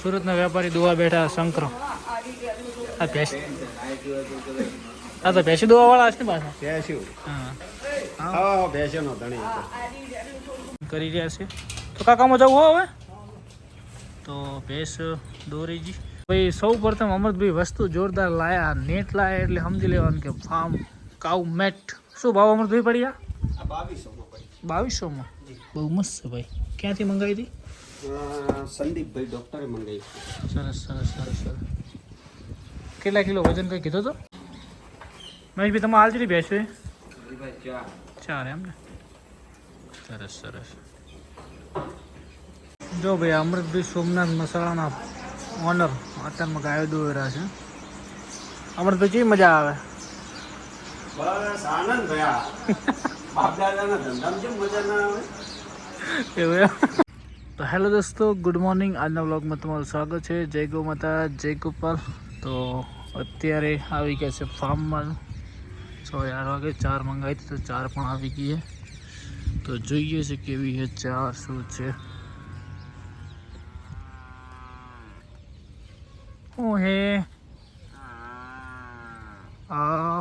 સુરતના વેપારી દુવા બેઠા શંકરો. આ ભેંસ આ તો ભેંસી દુવા વાળા છે ને પાછા. ભેંસ્યું હા હા ભેંસ્યોનો ધણી કરી રહ્યા છે. તો કાકામાં જવું હોય હવે તો ભેંસ દોરીજી. ભાઈ સૌ પ્રથમ અમૃતભાઈ વસ્તુ જોરદાર લાયા. નેટ લાયા એટલે સમજી લેવાનું કે ફાર્મ કાઉ મેટ. શું ભાવ અમૃતભાઈ પડ્યા? 2200માં. બહુ મસ્ત છે ભાઈ. ક્યાંથી મંગાવી હતી? સંદીપભાઈ ડોક્ટરે મંગાવી. સરસ સરસ સરસ સરસ. કેટલા કિલો વજન કંઈ કીધો તો મહેશભાઈ? તમે હાલ જેટલી ભેંસો એ 4 એમ ને? સરસ સરસ. જો ભાઈ અમૃતભાઈ સોમનાથ મસાલાના ઓનર અત્યારમાં ગાયો દોઈ રહ્યા છે. અમૃતભાઈ કેવી મજા આવે? બસ આનંદ ભયા. બાપ દાદાના ધંધામાં કેમ મજા ના આવે? એવું એમ? તો હેલો દોસ્તો, ગુડ મોર્નિંગ. આજના વ્લોગમાં તમારું સ્વાગત છે. જય ગૌ માતા, જય ગોપાલ. તો અત્યારે આવી ગયા છે ફાર્મમાં. 8 વાગે 4 મંગાવી હતી તો 4 પણ આવી ગઈ છે. તો જોઈએ છે કેવી છે 4 શું છે. હું હે આ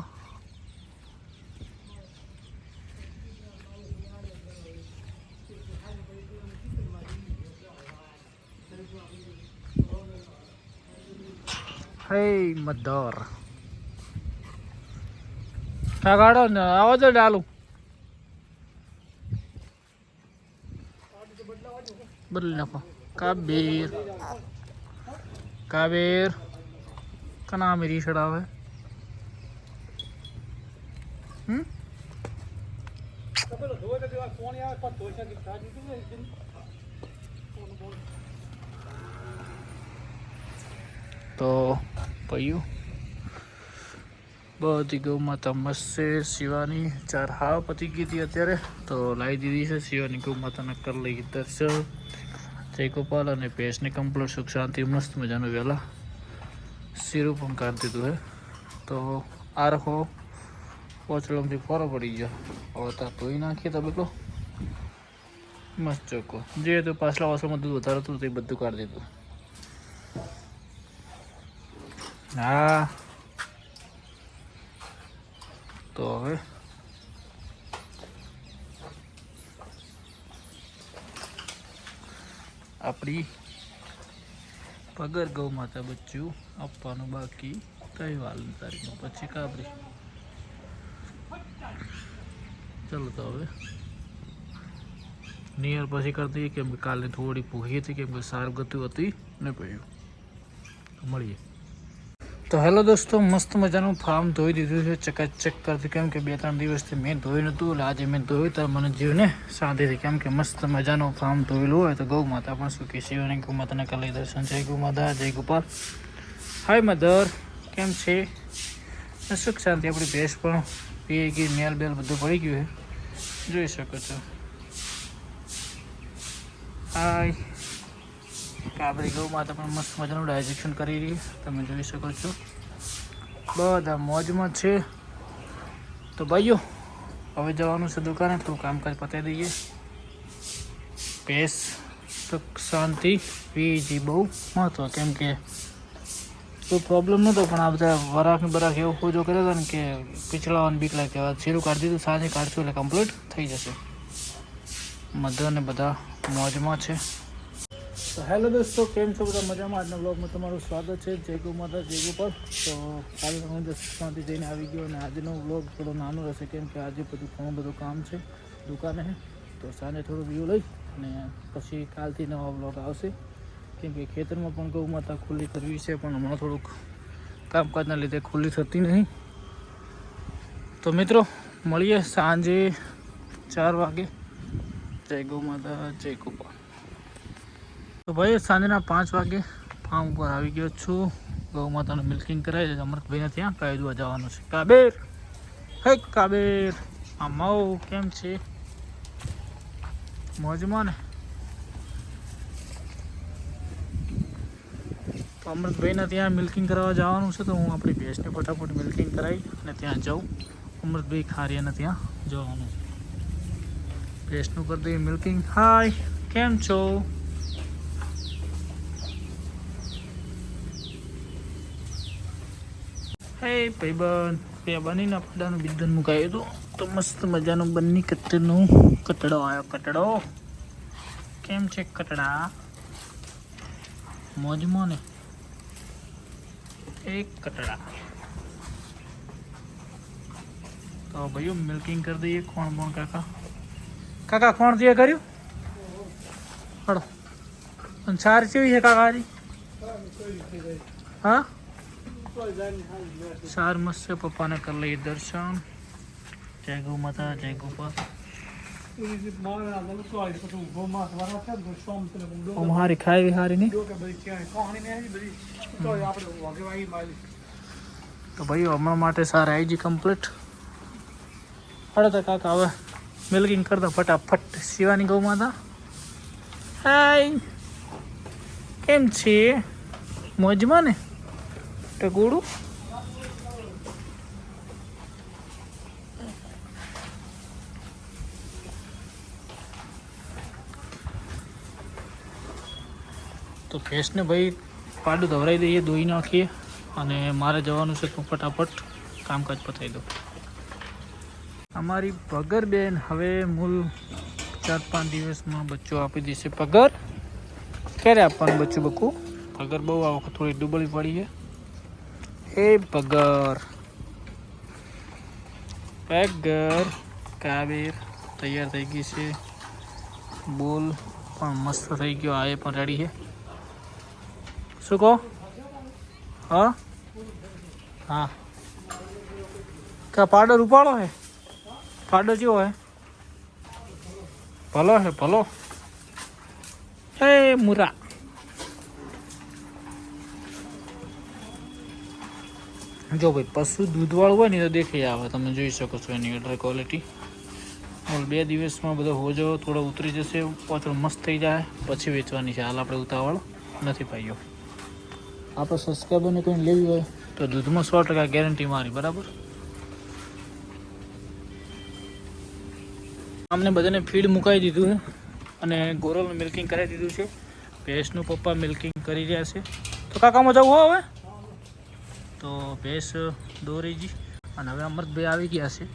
હે મધર કાઢો ને આવો તો ડાલુ બદલી નાખો. કાબેર કાબેર કના મેરી ચડાવે. તો પયું બધી ગૌ માતા મસ્ત છે. શિવાની 4 હાવ પતી ગઈ હતી અત્યારે તો લાવી દીધી છે. શિવાની ગૌ માતાને કરી લઈ દર્શન. જય ગોપાલ અને ભેંસને કમ્પ્લીટ સુખ શાંતિ મસ્ત મજાનું વહેલા શીરું પણ કાઢી દીધું છે. તો આ રખો પોચડમથી ફોરો પડી ગયો. હવે ત્યાં ધોઈ નાખીએ તબેલો મસ્ત ચોખ્ખો. જે તો પાછલા વાસણમાં દૂધ વધારે હતું તે બધું કાઢી દીધું. હા તો હવે આપણી પગર ગૌ માતા બચ્ચું આપવાનું બાકી તહેવારની તારીખમાં પછી કાપડી. ચાલો તો હવે નિયર પછી કરી દઈએ કેમ કે કાલે થોડી ભૂખી હતી કેમ કે સારું ગતું હતી ને પડ્યું. મળીએ. તો હેલો દોસ્તો, મસ્ત મજાનું ફાર્મ ધોઈ દીધું છે. ચકાચક કરતી કેમ કે 2-3 દિવસથી મેં ધોયું નહોતું એટલે આજે મેં ધોયું તો મને જીવને શાંતિથી કેમ કે મસ્ત મજાનું ફાર્મ ધોયેલું હોય તો ગૌ માતા પણ શું કે શિવની ગૌ માતાને કરી દર્શન. જય ગૌ માતા, જય ગોપાલ. હાય મધર, કેમ છે? સુખ શાંતિ. આપણી ભેંસ પણ પી ગઈ, મેલ બેલ બધું પડી ગયું છે જોઈ શકો છો. હાય કાબરી ગૌ માતા પણ મસ્ત મજાનું ડાયજેક્શન કરી રહી તમે જોઈ શકો છો. બધા મોજમાં છે. તો ભાઈઓ હવે જવાનું છે દુકાને તો કામકાજ પતાવી દઈએ. ભેંસ સુખ શાંતિ પીજી બહુ મહત્વ કેમ કે કોઈ પ્રોબ્લેમ નહોતો પણ આ બધા વરાખ એવું ખોજો કર્યો હતો ને કે પીછળાવાનું બીક લાગે. શીરું કાઢી દીધું, સાંજે કાઢશું એટલે કમ્પ્લીટ થઈ જશે. મધર ને બધા મોજમાં છે. તો હેલો દોસ્તો, કેમ છો બધા? મજામાં? આજના બ્લોગમાં તમારું સ્વાગત છે. જય ગૌ માતા, જય ગોપાલ. તો કાલે હું શાંતિ જઈને આવી ગયો અને આજનો બ્લોગ થોડો નાનો રહેશે કેમ કે આજે ઘણું બધું કામ છે દુકાને. તો સાંજે થોડું વ્યૂ લઈ અને પછી કાલથી નવા બ્લોગ આવશે કેમ કે ખેતરમાં પણ ગૌ માતા ખુલ્લી કરવી છે પણ હમણાં થોડુંક કામકાજના લીધે ખુલ્લી થતી નહીં. તો મિત્રો મળીએ સાંજે 4 વાગે. જય ગૌ માતા, જય ગોપાલ. તો ભાઈ સાંજના 5 વાગે ફાર્મ ઉપર આવી ગયો છું. ગૌ માતાનું મિલ્કિંગ કરાવી છે. અમૃતભાઈને ત્યાં કાંઈ દવા જવાનું છે. કાબેર હે કાબેર આ માવ કેમ છે? મોજમાં ને? તો અમૃતભાઈને ત્યાં મિલ્કિંગ કરાવવા જવાનું છે તો હું આપણી ભેંસને ફટાફટ મિલ્કિંગ કરાવી અને ત્યાં જાઉં. અમૃતભાઈ ખારિયાને ત્યાં જવાનું છે. ભેંસનું કરી દઈએ મિલ્કિંગ. હાય કેમ છો? હે ભાઈબંધ બે બનીને આપણાનું બિદ્દન મુકાયું હતું તો મસ્ત મજાનું બની કતરનું કટડો આવ્યો. કટડો કેમ છે કટડા? મોજમાં ને એક કટડા. તો ભાઈઓ મિલ્કિંગ કરી દઈએ. કોણ બોણ કાકા કાકા કોણ તે કર્યું? હડો અને સાર કેવી છે કાકા? હા સાર મસ્ત છે. પપ્પાને કરી લઈએ દર્શન. જય ગૌ માતા, જય ગોપાલ. હારી ખાઈ હારી નહીં તો ભાઈ હમણાં માટે સારા આઈજી કમ્પ્લીટ. હડો તો કાકા હવે મિલ્કિંગ કરતા ફટાફટ. શિવાની ગૌ માતા હાય કેમ છે? મોજમાં ને ટકુડું? તો ભેંસને ભાઈ પાડું ધવરાઈ દઈએ, ધોઈ નાખીએ અને મારે જવાનું છે તો ફટાફટ કામકાજ પતાવી દો. અમારી પગર બેન હવે મૂળ 4-5 દિવસમાં બચ્ચો આપી દેશે. પગર ક્યારે આપવાનું બચ્ચું બક્કું? પગર બહુ આ વખત થોડી ડૂબળી પડી છે. એ પગર પગર કાવેર તૈયાર થઈ ગઈ છે. બોલ પણ મસ્ત થઈ ગયો. આ એ પણ રેડી છે. શું કહો? હા હા કા પાડો રૂપાળો હે? પાડો જેવો હે? ભલો હે ભલો. હે મુરા જો ભાઈ પશુ દૂધવાળું હોય ને તો દેખાઈ આવે. તમે જોઈ શકો છો એની અડર ક્વોલિટી. 2 દિવસમાં બધો હોજો થોડો ઉતરી જશે, પાછળ મસ્ત થઈ જાય પછી વેચવાની છે. હાલ આપણે ઉતાવળ નથી પાઈયો. આપણે સબસ્ક્રાઈબરને કોઈને લેવી હોય તો દૂધમાં 100% ગેરંટી મારી. બરાબર? અમને બધાને ફીડ મુકાઈ દીધું છે અને ગોરલનું મિલ્કિંગ કરાવી દીધું છે. ભેંસનું પપ્પા મિલ્કિંગ કરી રહ્યા છે. તો કાકામાં જવું હવે તો ભેંસ દોરીજી અને હવે અમૃતભાઈ આવી ગયા છે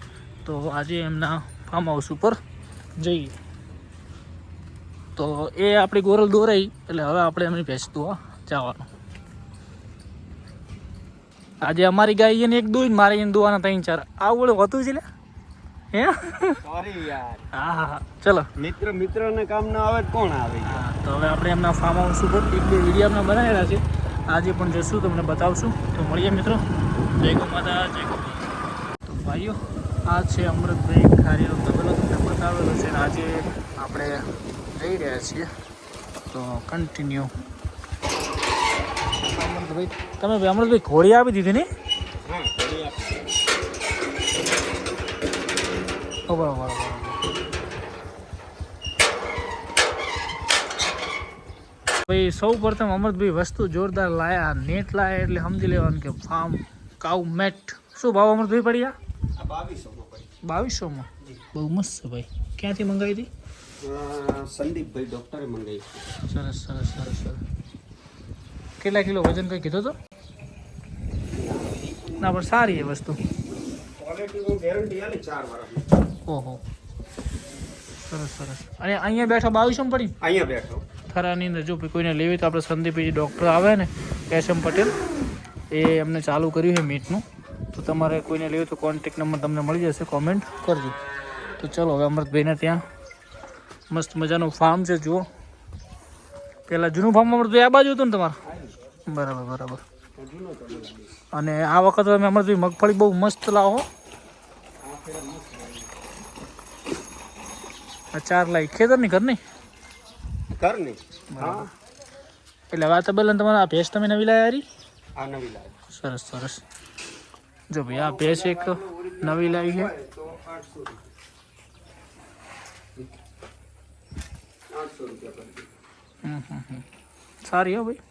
તો આજે એમના ફાર્મ હાઉસ ઉપર જઈએ. તો એ આપણી ગોરલ દોરાઈ એટલે હવે આપણે એમની ભેંસ દોવા જવાનું. આજે અમારી ગાય એને એક દોઈ, મારે એને દોવાના 3-4. આવું હોતું છે લે હે? સોરી યાર. હા હા હા ચલો. મિત્રને કામ ના આવે તો કોણ આવે? હા તો હવે આપણે એમના ફાર્મ હાઉસ ઉપર 1-2 વિડીયો આપણે બનાવેલા છે. આજે પણ જશું તમને બતાવશું. તો મળીએ મિત્રો. જય ગૌ માતા, જય ગૌ માતા. તો ભાઈઓ આ છે અમૃતભાઈ ખારીનો તબેલો તમને બતાવેલો છે. આજે આપણે જઈ રહ્યા છીએ તો કન્ટિન્યુ. અમૃતભાઈ તમે અમૃતભાઈ ઘોડી આપી દીધી ને? બરાબર. ભાઈ સૌ પ્રથમ અમૃતભાઈ વસ્તુ જોરદાર લાયા. નેટ લાયા એટલે સમજી લેવાનું કે ફાર્મ કાઉ મેટ. શું ભાવ અમૃતભાઈ પડ્યા? 2200માં. બહુ મસ્ત છે ભાઈ. ક્યાંથી મંગાવી હતી? સંદીપભાઈ ડોક્ટરે મંગાવી. સરસ સરસ સરસ સરસ. કેટલા કિલો વજન કંઈ કીધો તો? ના પણ સારી એ વસ્તુ. ક્વોલિટીની ગેરંટી આલે 4 વર્ષ. ઓહો સરસ સરસ. અને અહીંયા બેઠા 2200માં પડી? અહીંયા બેઠો ખરાની અંદર જો કોઈને લેવી તો આપણે સંદીપજી ડૉક્ટર આવે ને કેશમ પટેલ એ એમને ચાલુ કર્યું છે મીટનું. તો તમારે કોઈને લેવું તો કોન્ટેક્ટ નંબર તમને મળી જશે. કોમેન્ટ કરજો. તો ચલો હવે અમૃતભાઈને ત્યાં મસ્ત મજાનું ફાર્મ છે. જુઓ પહેલાં જૂનું ફાર્મ અમૃતભાઈ આ બાજુ હતું ને તમારે? બરાબર બરાબર. અને આ વખત તમે અમૃતભાઈ મગફળી બહુ મસ્ત લાવો. આ 4 લાવી ખેતરની ઘરની ઘરની. હા એટલે હવે આ તબેલા તમારા આ ભેંસ તમે નવી લાવ્યા? આ નવી લાવી. સરસ સરસ. જો ભાઈ આ ભેંસ એક નવી લાવી છે. 800 રૂપિયા. સારી હો ભાઈ.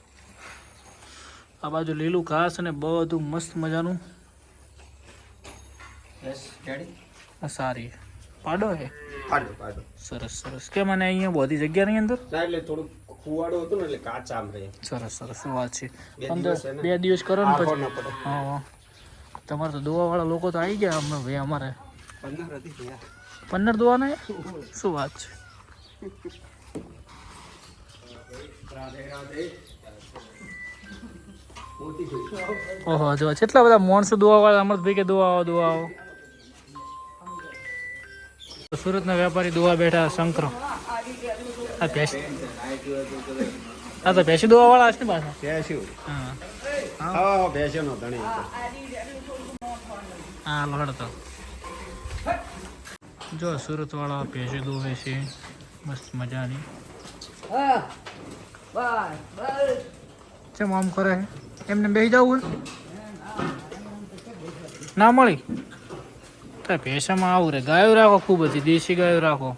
આ બાજુ લીલું ઘાસ અને બધું મસ્ત મજાનું. આ સારી પાડો હે. પાડો. સરસ સરસ. કેમ અને અહીંયા બધી જગ્યા નહીં અંદર? એટલે થોડું ફુવાડો હતું ને એટલે કાચા આમ રહે. સરસ સરસ. શું વાત છે. 2 દિવસ 2 દિવસ કરો ને પછી. ના પડે. હા તમારે તો દોવાવાળા લોકો તો આવી ગયા હમણાં ભાઈ અમારે 15 હતી ભયા 15 દોવા ને શું વાત છે રાધે રાધે મોટી થઈ ઓહો જો કેટલા બધા માણસો દોવાવાળા અમૃતભાઈ કે દોવા આવો સુરતના વેપારી દોવા બેઠા શંકરો આ ભેંસ આ તો ભેંસી દોવાવાળા હશે ને પાછા બેસ્યું હા હા બેસ્યો નો ધણી હા લડતો જો સુરતવાળા ભેંસી દોવે છે મસ્ત મજાની ચમ આમ કરે છે એમને બેસી જવું ના મળી તો ભેંસામાં આવું રે ગાયો રાખો ખૂબ હતી દેશી ગાયો રાખો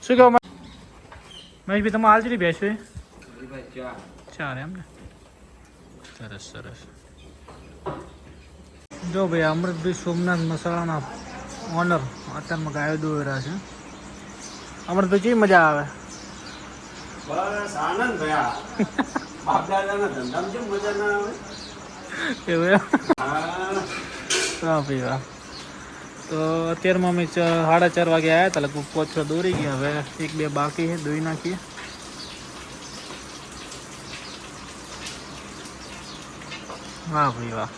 શું કહો મહેશભાઈ તમે હાલતી ભેંસો ચાર એમ ને સરસ સરસ જો ભાઈ અમૃતભાઈ સોમનાથ મસાલાના ઓનર અત્યારમાં ગાયો દોરા છે અમૃતભાઈ કેવી મજા આવે બસ આનંદ ભયા બાપ દાદાના ધંધામાં જેમ મજા ના આવે એવું એમ? હા વાહ ભાઈ વાહ તો અત્યારમાં અમે 4:30 વાગે આવ્યા હતા લગભગ 5-6 દોરી ગયા હવે 1-2 બાકી છે દોઈ નાખીએ વાહ ભાઈ વાહ